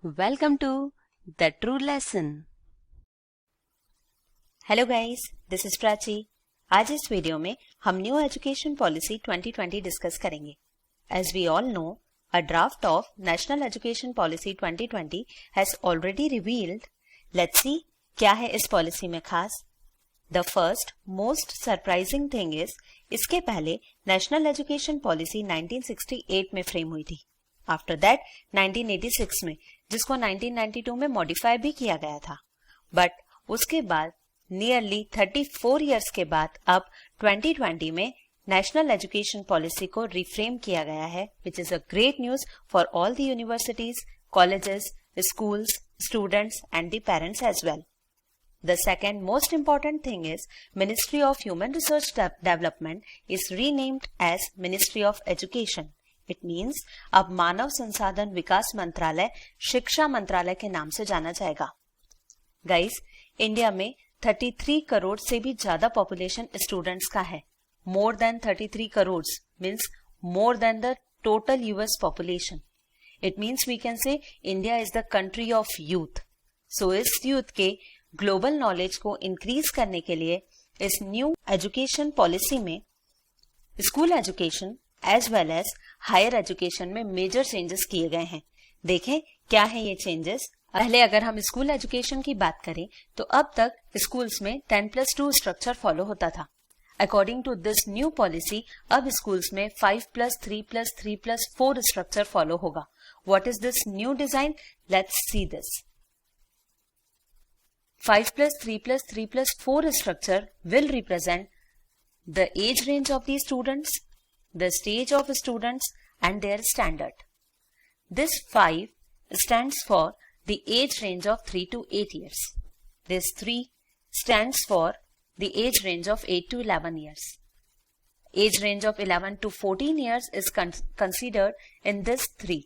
Welcome to The True Lesson. Hello guys, this is Prachi. आज इस video में हम न्यू एजुकेशन पॉलिसी 2020 डिस्कस करेंगे। As we all know, a draft of national education policy 2020 has already revealed. Let's see क्या है इस policy में खास। The first most surprising thing is, इसके पहले नेशनल एजुकेशन पॉलिसी 1968 में फ्रेम हुई थी। आफ्टर दैट 1986 में, जिसको 1992 में मॉडिफाई भी किया गया था। बट उसके बाद नियरली 34 इयर्स के बाद अब 2020 में नेशनल एजुकेशन पॉलिसी को रिफ्रेम किया गया है, which is a great news for all the universities, colleges, schools, students and the parents as well. The second most important thing is Ministry of Human Resource Development is renamed as Ministry of Education. It means अब मानव संसाधन विकास मंत्रालय शिक्षा मंत्रालय के नाम से जाना जाएगा। गाइस, इंडिया में 33 करोड़ से भी ज्यादा पॉपुलेशन स्टूडेंट्स का है। More than 33 crore means more than the total US population. It means we can say India is the country of youth. So इस यूथ के ग्लोबल नॉलेज को इंक्रीज करने के लिए इस न्यू एजुकेशन पॉलिसी में school education as well as higher education में major changes किए गए हैं। देखें क्या है ये चेंजेस। पहले अगर हम स्कूल एजुकेशन की बात करें तो अब तक स्कूल्स में 10+2 स्ट्रक्चर फॉलो होता था। According to this new policy अब स्कूल्स में 5+3+3+4 स्ट्रक्चर फॉलो होगा। What is this new design? Let's see this. 5+3+3+4 structure will represent the age range of the students, the stage of students and their standard. This 5 stands for the age range of 3 to 8 years. This 3 stands for the age range of 8 to 11 years. Age range of 11 to 14 years is considered in this 3.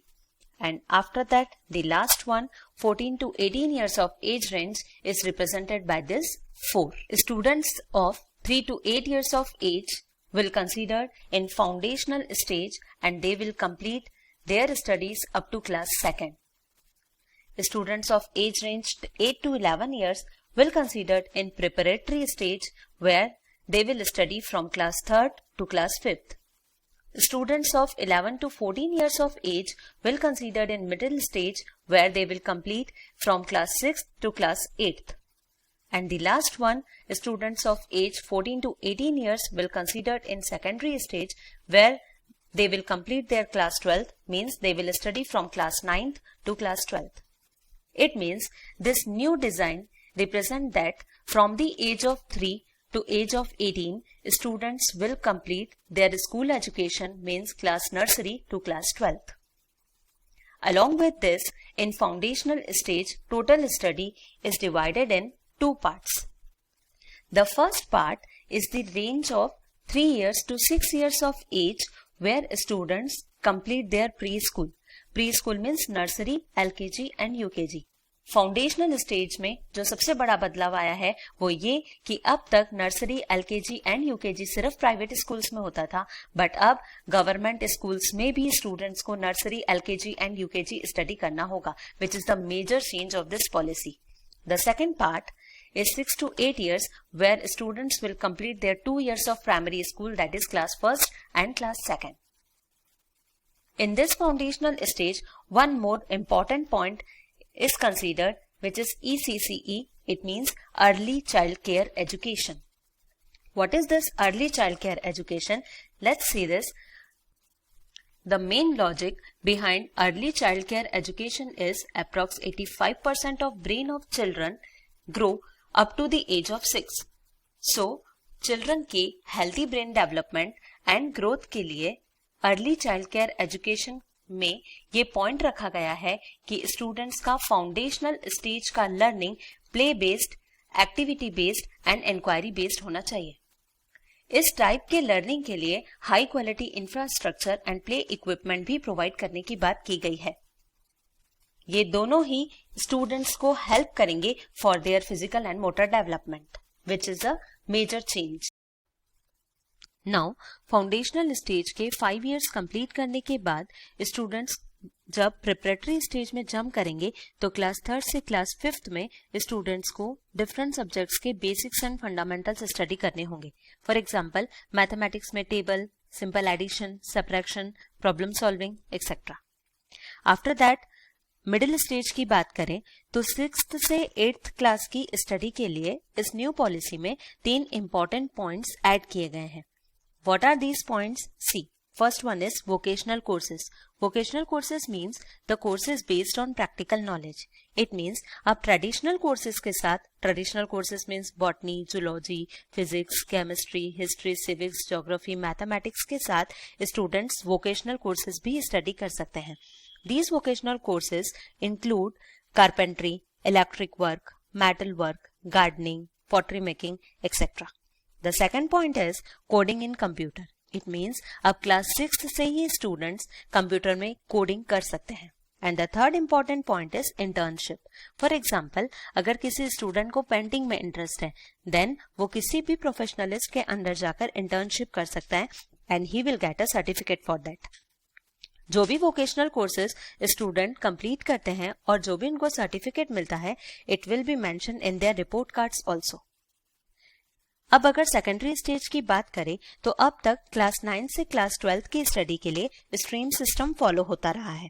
And after that, the last one, 14 to 18 years of age range, is represented by this 4. Students of 3 to 8 years of age will consider in foundational stage and they will complete their studies up to class 2nd. Students of age range 8 to 11 years will considered in preparatory stage where they will study from class 3rd to class 5th. Students of 11 to 14 years of age will considered in middle stage where they will complete from class 6th to class 8th. And the last one, students of age 14 to 18 years will considered in secondary stage where they will complete their class 12th, means they will study from class 9th to class 12th. It means this new design represent that from the age of 3 to age of 18, students will complete their school education, means class nursery to class 12th. Along with this, in foundational stage, total study is divided in 2 parts. The first part is the range of 3 years to 6 years of age where students complete their preschool. Preschool means nursery, LKG and UKG. Foundational stage में जो सबसे बड़ा बदलाव आया है वो ये कि अब तक नर्सरी, एलकेजी एंड यूकेजी सिर्फ प्राइवेट स्कूल्स में होता था, बट अब गवर्नमेंट स्कूल्स में भी स्टूडेंट्स को nursery, LKG and UKG study करना होगा, which is the major change of this policy. The second part is 6 to 8 years where students will complete their 2 years of primary school, that is class 1st and class 2nd. In this foundational stage, one more important point is considered, which is ECCE. It means Early Child Care Education. What is this Early Child Care Education? Let's see this. The main logic behind Early Child Care Education is approx 85% of brain of children grow up to the age of 6. So, children के healthy brain development and growth के लिए Early Child Care Education में ये point रखा गया है कि students का फाउंडेशनल स्टेज का learning play based, activity based and inquiry based होना चाहिए। इस टाइप के लर्निंग के लिए high quality infrastructure and play equipment भी प्रोवाइड करने की बात की गई है। ये दोनों ही स्टूडेंट्स को हेल्प करेंगे for their physical and motor development, which is a major change. Now foundational stage के 5 इयर्स कंप्लीट करने के बाद स्टूडेंट्स जब प्रिपरेटरी स्टेज में जंप करेंगे तो क्लास 3rd से क्लास 5th में स्टूडेंट्स को डिफरेंट सब्जेक्ट्स के बेसिक्स एंड फंडामेंटल्स स्टडी करने होंगे. फॉर एग्जांपल मैथमेटिक्स में table, simple addition, subtraction, problem solving etcetera. After that middle stage की बात करें तो 6th से 8th क्लास की स्टडी के लिए इस न्यू पॉलिसी में 3 इंपॉर्टेंट पॉइंट्स ऐड किए गए हैं. What are these points? See, first one is vocational courses. Vocational courses means the courses based on practical knowledge. It means अब traditional courses के साथ, traditional courses means botany, zoology, physics, chemistry, history, civics, geography, mathematics के साथ students vocational courses भी study कर सकते हैं. These vocational courses include carpentry, electric work, metal work, gardening, pottery making, etc. The second point is coding in computer. It means अब class 6th से ही students computer में coding कर सकते हैं. And the third important point is internship. For example अगर किसी student को painting में इंटरेस्ट है देन वो किसी भी प्रोफेशनलिस्ट के अंडर जाकर इंटर्नशिप कर सकता है and he will get a certificate for that. जो भी वोकेशनल कोर्सेज स्टूडेंट कंप्लीट करते हैं और जो भी उनको सर्टिफिकेट मिलता है it will be mention in their report cards also. अब अगर सेकेंडरी स्टेज की बात करें तो अब तक क्लास 9 से क्लास 12 की स्टडी के लिए स्ट्रीम सिस्टम फॉलो होता रहा है.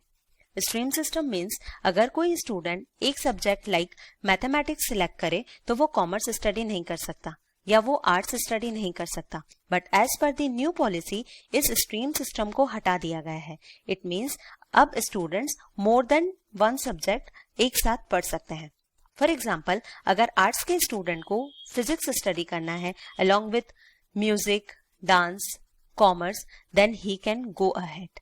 स्ट्रीम सिस्टम मीन्स अगर कोई स्टूडेंट एक सब्जेक्ट लाइक मैथमेटिक्स सिलेक्ट करे तो वो कॉमर्स स्टडी नहीं कर सकता या वो आर्ट्स स्टडी नहीं कर सकता. But as per the new policy इस स्ट्रीम सिस्टम को हटा दिया गया है. इट मीन्स अब स्टूडेंट्स मोर देन 1 सब्जेक्ट एक साथ पढ़ सकते हैं. फॉर एग्जाम्पल अगर आर्ट्स के स्टूडेंट को फिजिक्स स्टडी करना है along with music, dance, commerce then he can go ahead.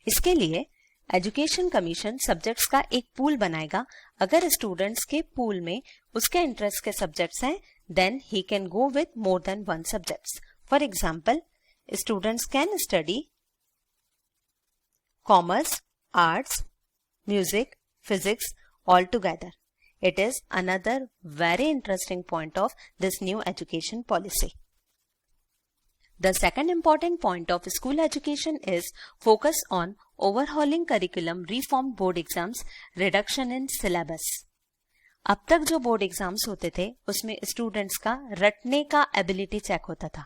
इसके लिए एजुकेशन कमीशन सब्जेक्ट्स का एक पूल बनाएगा. अगर स्टूडेंट्स के पूल में उसके इंटरेस्ट के सब्जेक्ट्स हैं then he can go with more than 1 subjects. For example students can study commerce, arts, music, physics all together. It is another very interesting point of this new education policy. The second important point of school education is focus on overhauling curriculum, reformed board exams, reduction in syllabus. अब तक जो board exams होते थे उसमें students का रटने का ability check होता था.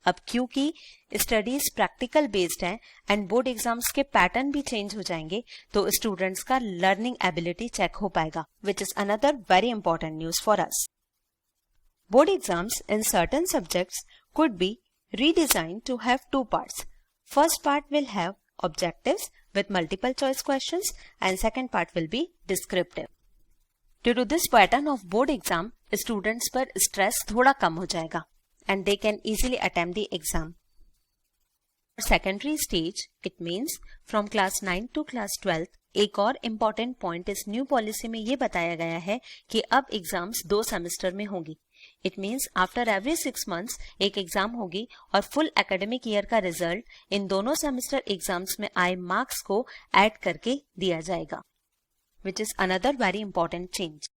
अब क्योंकि स्टडीज प्रैक्टिकल बेस्ड हैं एंड बोर्ड एग्जाम्स के पैटर्न भी चेंज हो जाएंगे तो स्टूडेंट्स का लर्निंग एबिलिटी चेक हो पाएगा, which is another very important news for us. Board exams in certain subjects could be redesigned to have 2 parts. First part will have objectives with multiple choice questions and second part will be descriptive. Due to this pattern of board exam, students पर stress थोड़ा कम हो जाएगा and they can easily attempt the exam. For secondary stage, it means from class 9 to class 12, एक और important point इस new policy में ये बताया गया है कि अब exams 2 semester में होंगी. It means after every 6 months एक एग्जाम होगी और फुल एकेडमिक ईयर का रिजल्ट इन दोनों सेमेस्टर एग्जाम्स में आए मार्क्स को ऐड करके दिया जाएगा, which is another very important change.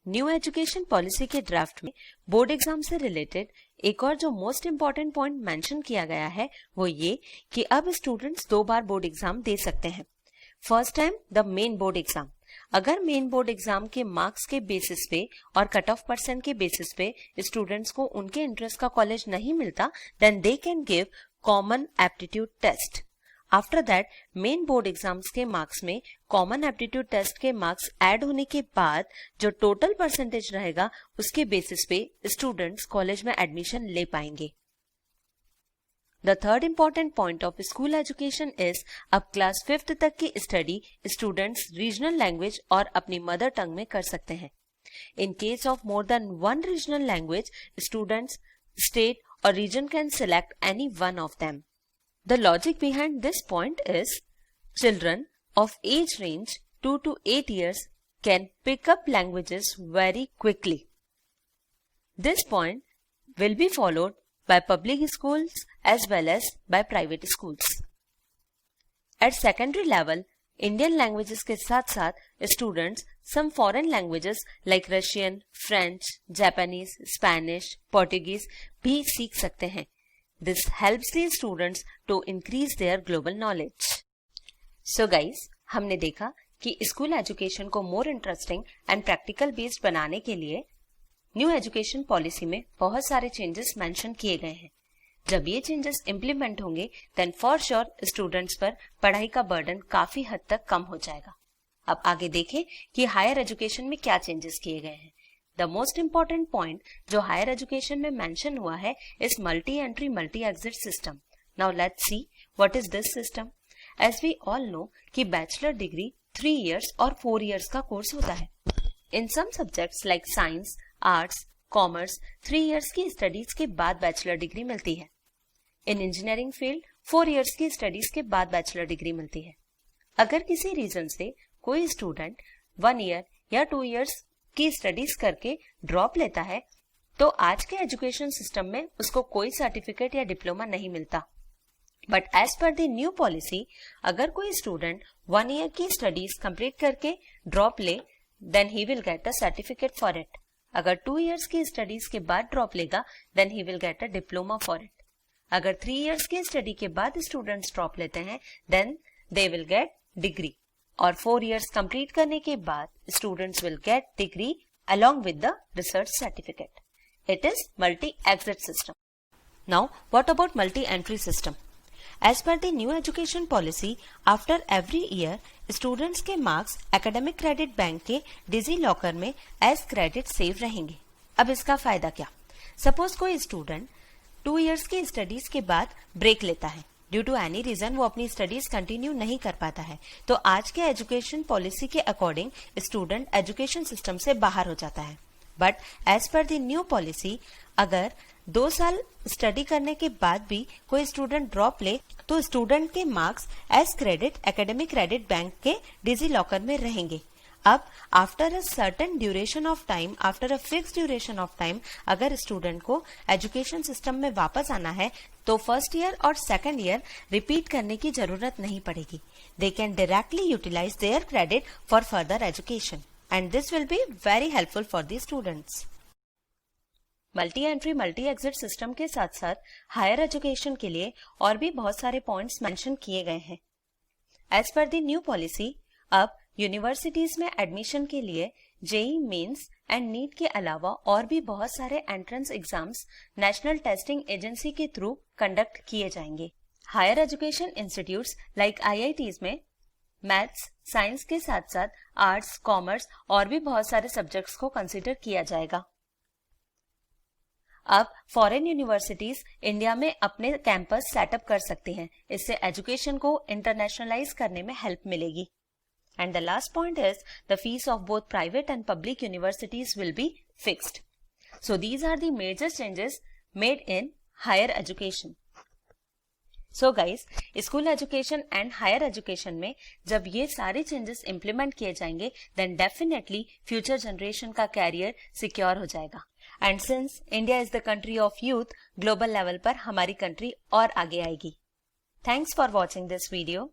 New education policy के ड्राफ्ट में बोर्ड एग्जाम से रिलेटेड एक और जो मोस्ट इंपॉर्टेंट पॉइंट मेंशन किया गया है वो ये कि अब स्टूडेंट्स 2 बार बोर्ड एग्जाम दे सकते हैं. First time the main board exam. अगर मेन बोर्ड एग्जाम के मार्क्स के बेसिस पे और कट ऑफ परसेंट के बेसिस पे स्टूडेंट्स को उनके इंटरेस्ट का कॉलेज नहीं मिलता then they can give common aptitude test. After that main board exams के मार्क्स में कॉमन एप्टीट्यूड टेस्ट के मार्क्स ऐड होने के बाद जो टोटल परसेंटेज रहेगा उसके बेसिस पे स्टूडेंट्स कॉलेज में एडमिशन ले पाएंगे. The third important point of school education is अब क्लास 5th तक की स्टडी स्टूडेंट्स रीजनल लैंग्वेज और अपनी मदर टंग में कर सकते हैं. In case of more than 1 regional language students state और region can select any one of them. The logic behind this point is children of age range 2 to 8 years can pick up languages very quickly. This point will be followed by public schools as well as by private schools. At secondary level, Indian languages के साथ साथ students some foreign languages like Russian, French, Japanese, Spanish, Portuguese भी सीख सकते हैं. This helps the students to increase their global knowledge. So guys, हमने देखा कि स्कूल एजुकेशन को more interesting and practical based बनाने के लिए न्यू एजुकेशन पॉलिसी में बहुत सारे चेंजेस मेंशन किए गए हैं। जब ये चेंजेस इम्प्लीमेंट होंगे देन फॉर श्योर स्टूडेंट्स पर पढ़ाई का बर्डन काफी हद तक कम हो जाएगा। अब आगे देखें कि हायर एजुकेशन में क्या चेंजेस किए गए हैं। द मोस्ट इम्पॉर्टेंट पॉइंट जो हायर एजुकेशन में मेंशन हुआ है इस multi entry multi exit system. Now let's see what is this system. As we all know कि बैचलर डिग्री 3 इयर्स और 4 इयर्स का कोर्स होता है। In some subjects like science, arts, commerce 3 years की स्टडीज के बाद बैचलर डिग्री मिलती है। इन इंजीनियरिंग फील्ड 4 इयर्स की स्टडीज के बाद बैचलर डिग्री मिलती है। अगर किसी रीजन से कोई स्टूडेंट 1 ईयर या 2 इयर्स की स्टडीज करके ड्रॉप लेता है तो आज के एजुकेशन सिस्टम में उसको कोई सर्टिफिकेट या डिप्लोमा नहीं मिलता। But as per the new policy, अगर कोई स्टूडेंट 1 ईयर की स्टडीज कंप्लीट करके ड्रॉप ले then he will get a certificate for it. अगर 2 इयर्स की स्टडीज के बाद ड्रॉप लेगा then he will get a diploma for it. अगर 3 इयर्स की स्टडी के बाद स्टूडेंट्स ड्रॉप लेते हैं then they will get degree, और 4 इयर्स कंप्लीट करने के बाद students will get degree along with the research certificate. It is multi-exit system. Now, what about multi-entry system? As per the new education policy, after every year, students के marks academic credit bank के DigiLocker में as credit save रहेंगे। अब इसका फायदा क्या? Suppose कोई student 2 years की स्टडीज के बाद ब्रेक लेता है, ड्यू टू एनी रीजन वो अपनी स्टडीज कंटिन्यू नहीं कर पाता है, तो आज के एजुकेशन पॉलिसी के अकॉर्डिंग स्टूडेंट एजुकेशन सिस्टम से बाहर हो जाता है। But as per the new policy, अगर 2 साल स्टडी करने के बाद भी कोई स्टूडेंट ड्रॉप ले तो स्टूडेंट के marks as credit academic credit bank के डिजी लॉकर में रहेंगे। अब after a certain duration of time, after a fix duration of time, अगर स्टूडेंट को एजुकेशन सिस्टम में वापस आना है तो फर्स्ट ईयर और सेकंड ईयर रिपीट करने की जरूरत नहीं पड़ेगी। They can directly utilize their credit for further education and this will be very helpful for the students. Multi entry multi exit system के साथ साथ हायर एजुकेशन के लिए और भी बहुत सारे पॉइंट्स मेंशन किए गए हैं। As per the new policy, अब यूनिवर्सिटीज में एडमिशन के लिए जेई मेंस एंड नीट के अलावा और भी बहुत सारे entrance exams national testing agency के थ्रू कंडक्ट किए जाएंगे। Higher education institutes like IITs में मैथ्स, साइंस के साथ साथ आर्ट्स, कॉमर्स और भी बहुत सारे सब्जेक्ट्स को कंसिडर किया जाएगा। अब फॉरेन यूनिवर्सिटीज इंडिया में अपने कैंपस सेटअप कर सकती हैं। इससे एजुकेशन को इंटरनेशनलाइज करने में हेल्प मिलेगी। And the last point is the fees of both private and public universities will be fixed. So these are the major changes made in higher education. So guys, school education and higher education में जब ये सारे changes implement किए जाएंगे then definitely future generation का career secure हो जाएगा। And since India is the country of youth, global level पर हमारी country और आगे आएगी। Thanks for watching this video.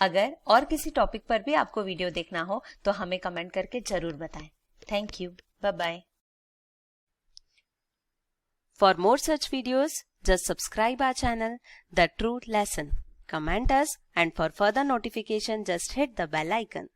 अगर और किसी टॉपिक पर भी आपको वीडियो देखना हो तो हमें कमेंट करके जरूर बताएं। Thank you, bye bye. For more such videos, just subscribe our channel, The Truth Lesson. Comment us, and for further notification, just hit the bell icon.